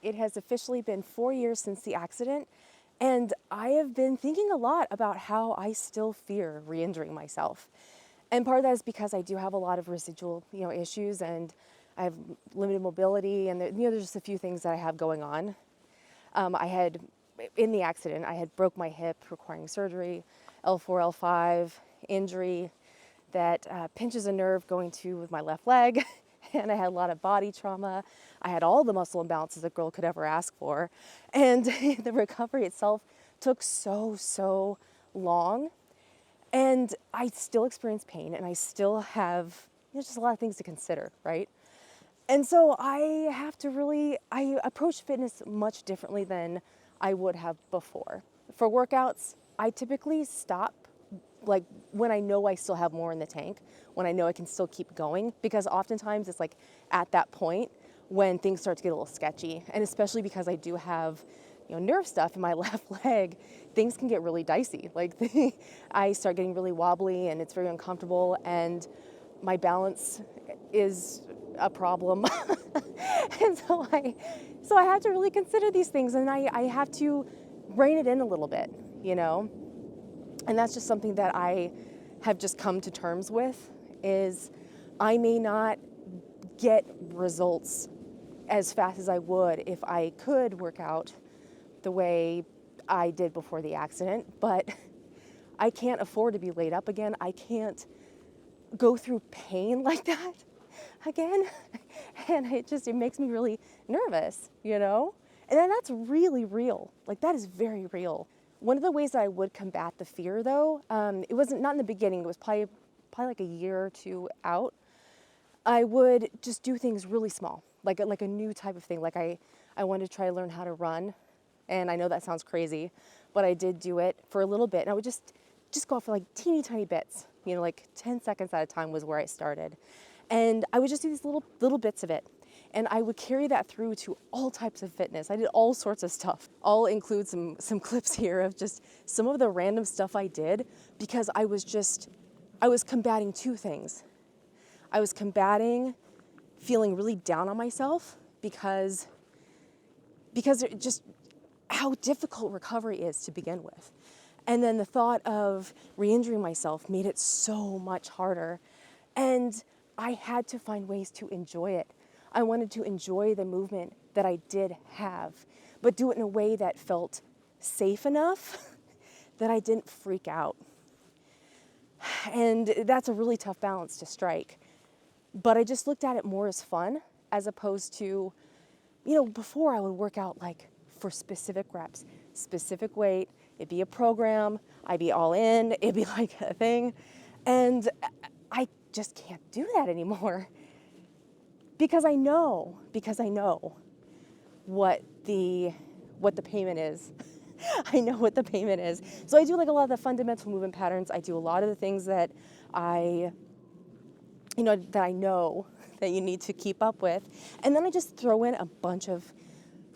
It has officially been 4 years since the accident, and I have been thinking a lot about how I still fear re-injuring myself. And part of that is because I do have a lot of residual, issues, and I have limited mobility, and there's just a few things that I have going on. In the accident, I had broke my hip, requiring surgery, L4, L5 injury that pinches a nerve going to with my left leg. And I had a lot of body trauma. I had all the muscle imbalances a girl could ever ask for. And the recovery itself took so long. And I still experience pain, and I still have just a lot of things to consider, right? And so I approach fitness much differently than I would have before. For workouts, I typically stop like when I know I still have more in the tank, when I know I can still keep going, because oftentimes it's like at that point when things start to get a little sketchy. And especially because I do have nerve stuff in my left leg, things can get really dicey. Like I start getting really wobbly, and it's very uncomfortable, and my balance is a problem. And so I have to really consider these things, and I have to rein it in a little bit, And that's just something that I have just come to terms with, is I may not get results as fast as I would if I could work out the way I did before the accident, but I can't afford to be laid up again. I can't go through pain like that again. And it makes me really nervous, And then that's really real. Like, that is very real. One of the ways that I would combat the fear, though, it wasn't not in the beginning. It was probably like a year or two out. I would just do things really small, like a new type of thing. Like I wanted to try to learn how to run, and I know that sounds crazy, but I did do it for a little bit, and I would just go off for like teeny tiny bits. Like 10 seconds at a time was where I started, and I would just do these little bits of it. And I would carry that through to all types of fitness. I did all sorts of stuff. I'll include some clips here of just some of the random stuff I did, because I was combating two things. I was combating feeling really down on myself because just how difficult recovery is to begin with. And then the thought of re-injuring myself made it so much harder. And I had to find ways to enjoy it. I wanted to enjoy the movement that I did have, but do it in a way that felt safe enough that I didn't freak out. And that's a really tough balance to strike. But I just looked at it more as fun, as opposed to, before I would work out like for specific reps, specific weight, it'd be a program, I'd be all in, it'd be like a thing. And I just can't do that anymore. Because I know what the payment is. I know what the payment is. So I do like a lot of the fundamental movement patterns. I do a lot of the things that I know that you need to keep up with. And then I just throw in a bunch of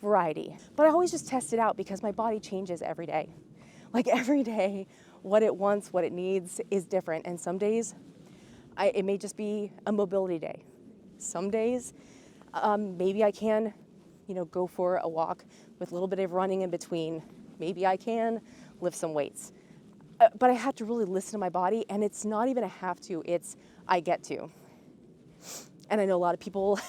variety. But I always just test it out, because my body changes every day. Like every day, what it wants, what it needs is different. And some days, it may just be a mobility day. Some days, maybe I can, go for a walk with a little bit of running in between. Maybe I can lift some weights. But I have to really listen to my body, and it's not even a have to, it's I get to. And I know a lot of people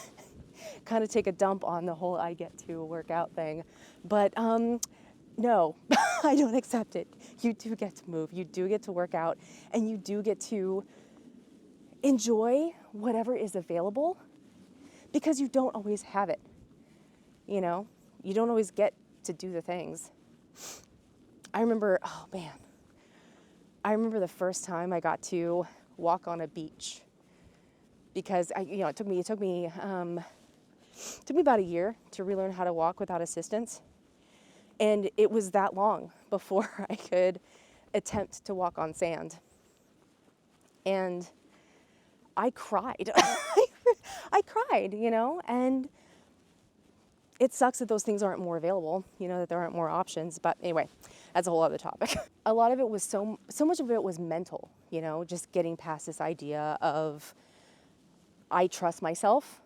kind of take a dump on the whole I get to workout thing, but no, I don't accept it. You do get to move, you do get to work out, and you do get to enjoy whatever is available, because you don't always have it. You don't always get to do the things. I remember the first time I got to walk on a beach, because it took me about a year to relearn how to walk without assistance. And it was that long before I could attempt to walk on sand. And I cried. I cried, and it sucks that those things aren't more available, that there aren't more options. But anyway, that's a whole other topic. A lot of it was so much of it was mental, just getting past this idea of, I trust myself,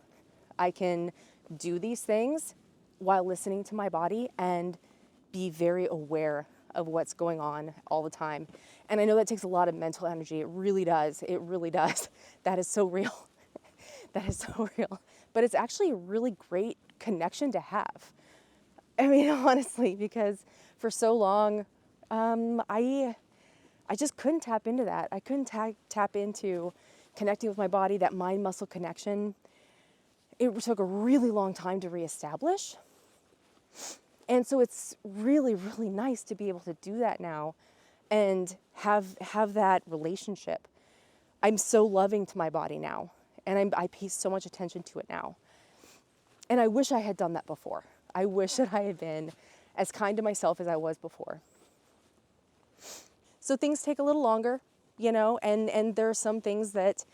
I can do these things, while listening to my body and be very aware of what's going on all the time. And I know that takes a lot of mental energy. It really does. It really does. That is so real. That is so real. But it's actually a really great connection to have. I mean, honestly, because for so long, I just couldn't tap into that. I couldn't tap into connecting with my body, that mind-muscle connection. It took a really long time to reestablish. And so it's really, really nice to be able to do that now and have that relationship. I'm so loving to my body now, and I pay so much attention to it now. And I wish I had done that before. I wish that I had been as kind to myself as I was before. So things take a little longer, you know, and there are some things that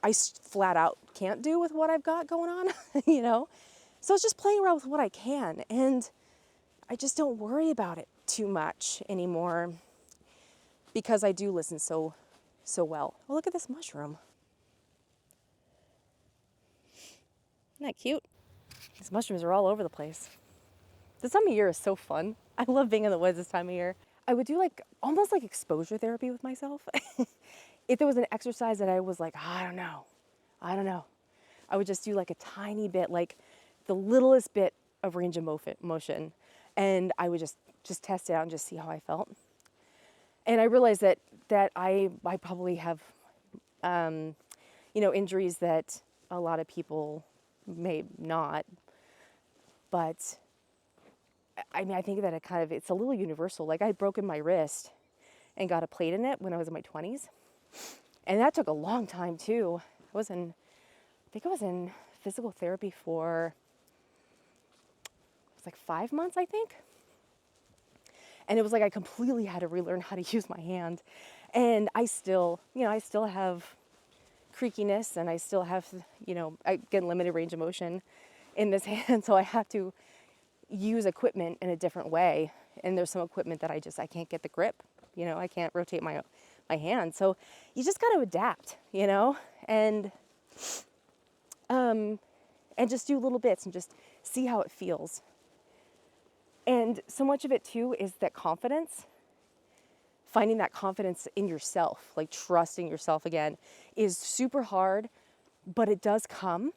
I flat out can't do with what I've got going on, you know. So it's just playing around with what I can, and I just don't worry about it too much anymore because I do listen so well. Oh, look at this mushroom. Isn't that cute? These mushrooms are all over the place. This time of year is so fun. I love being in the woods this time of year. I would do like almost like exposure therapy with myself. If there was an exercise that I was like, I don't know, I would just do like a tiny bit, like the littlest bit of range of motion. And I would just test it out and just see how I felt. And I realized that I probably have, injuries that a lot of people may not. But I mean, I think that it's a little universal. Like I'd broken my wrist and got a plate in it when I was in my 20s. And that took a long time too. I think I was in physical therapy for, it was like 5 months, I think. And it was like I completely had to relearn how to use my hand. And I still have creakiness, and I still have, I get limited range of motion in this hand. So I have to use equipment in a different way. And there's some equipment that I can't get the grip. I can't rotate my hand. So you just got to adapt, and just do little bits and just see how it feels. And so much of it too is that confidence, finding that confidence in yourself, like trusting yourself again, is super hard, but it does come.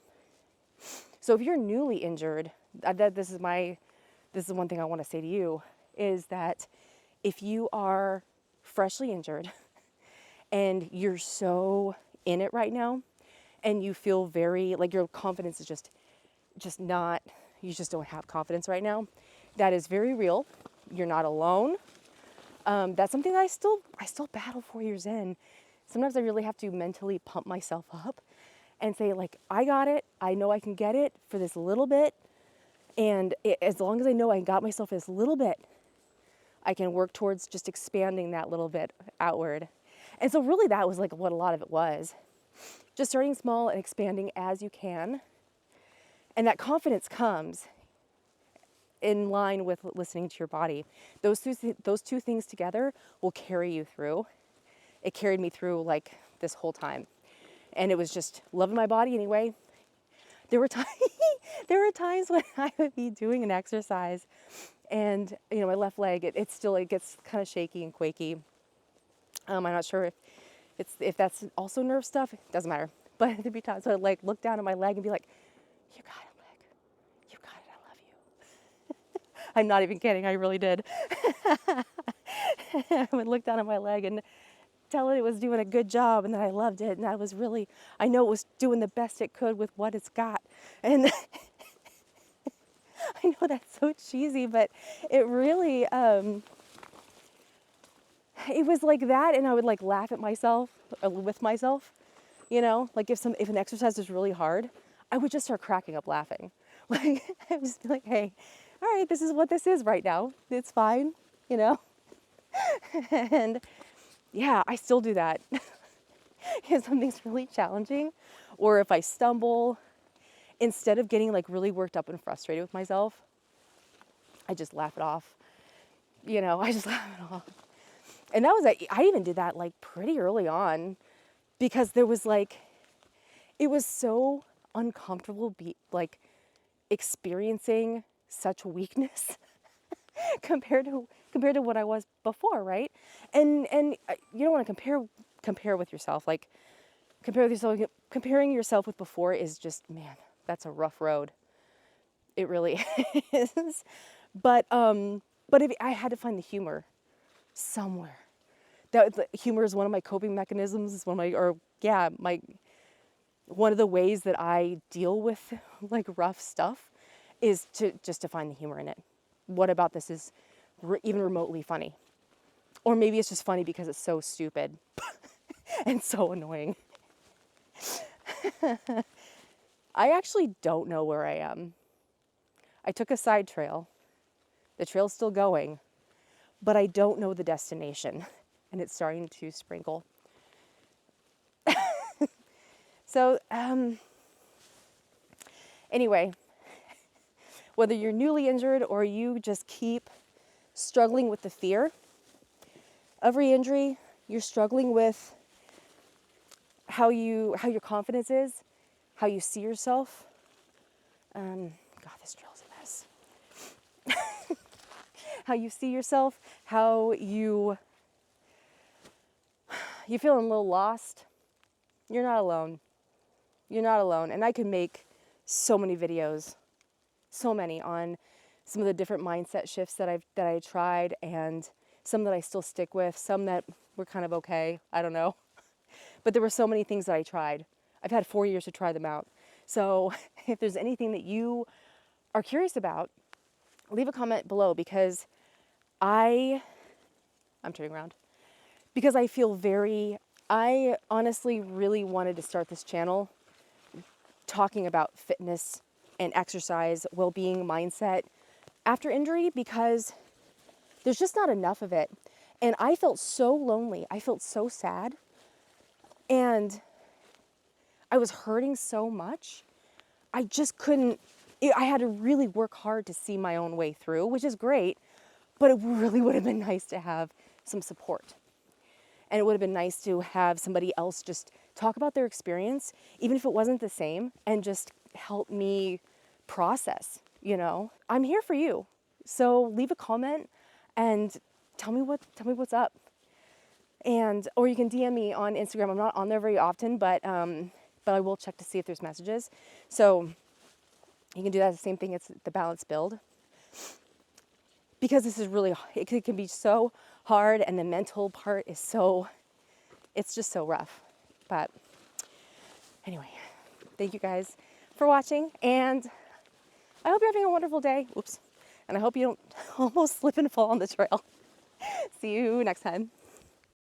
So if you're newly injured, this is one thing I want to say to you, is that if you are freshly injured and you're so in it right now and you feel very, like your confidence is just not, you just don't have confidence right now, that is very real. You're not alone. That's something that I still battle 4 years in. Sometimes I really have to mentally pump myself up and say, like, I got it. I know I can get it for this little bit. And as long as I know I got myself this little bit, I can work towards just expanding that little bit outward. And so really that was like what a lot of it was. Just starting small and expanding as you can. And that confidence comes in line with listening to your body. Those two things together will carry you through. It carried me through like this whole time. And it was just loving my body anyway. There were times when I would be doing an exercise and my left leg, it gets kind of shaky and quaky. I'm not sure if that's also nerve stuff. It doesn't matter. But there'd be times when I'd like look down at my leg and be like, you got it, leg. You got it, I love you. I'm not even kidding, I really did. I would look down at my leg and tell it was doing a good job and that I loved it, and I know it was doing the best it could with what it's got. And I know that's so cheesy, but it really, it was like that, and I would like laugh at myself, with myself, like if an exercise was really hard, I would just start cracking up laughing. Like, I would just be like, hey, all right, this is what this is right now. It's fine, And yeah, I still do that. If something's really challenging, or if I stumble, instead of getting like really worked up and frustrated with myself, I just laugh it off. I just laugh it off. And I even did that like pretty early on, because there was like, it was so uncomfortable like experiencing such weakness compared to what I was before, right? And you don't want to compare with yourself. Like comparing yourself with before is just, man, that's a rough road. It really is. But if I had to find the humor somewhere, that humor is one of my coping mechanisms. It's one of the ways that I deal with like rough stuff is to find the humor in it. What about this is even remotely funny? Or maybe it's just funny because it's so stupid and so annoying. I actually don't know where I am. I took a side trail. The trail's still going, but I don't know the destination, and it's starting to sprinkle. So, anyway, whether you're newly injured or you just keep struggling with the fear of re-injury, you're struggling with how your confidence is, how you see yourself. God, this trail's a mess. How you see yourself, how you're feeling a little lost. You're not alone. You're not alone. And I could make so many videos, so many on some of the different mindset shifts that I tried, and some that I still stick with, some that were kind of okay. I don't know. But there were so many things that I tried. I've had 4 years to try them out. So if there's anything that you are curious about, leave a comment below, because I'm turning around, because I honestly really wanted to start this channel talking about fitness and exercise, well-being, mindset after injury, because there's just not enough of it. And I felt so lonely. I felt so sad. And I was hurting so much. I just couldn't, I had to really work hard to see my own way through, which is great, but it really would have been nice to have some support. And it would have been nice to have somebody else just talk about their experience, even if it wasn't the same, and just help me process, you know? I'm here for you. So leave a comment and tell me what's up. Or you can DM me on Instagram. I'm not on there very often, but I will check to see if there's messages. So you can do that. The same thing. It's the balance build. Because this is really, it can be so hard, and the mental part is it's just so rough. But anyway, thank you guys for watching, and I hope you're having a wonderful day. Oops. And I hope you don't almost slip and fall on the trail. See you next time.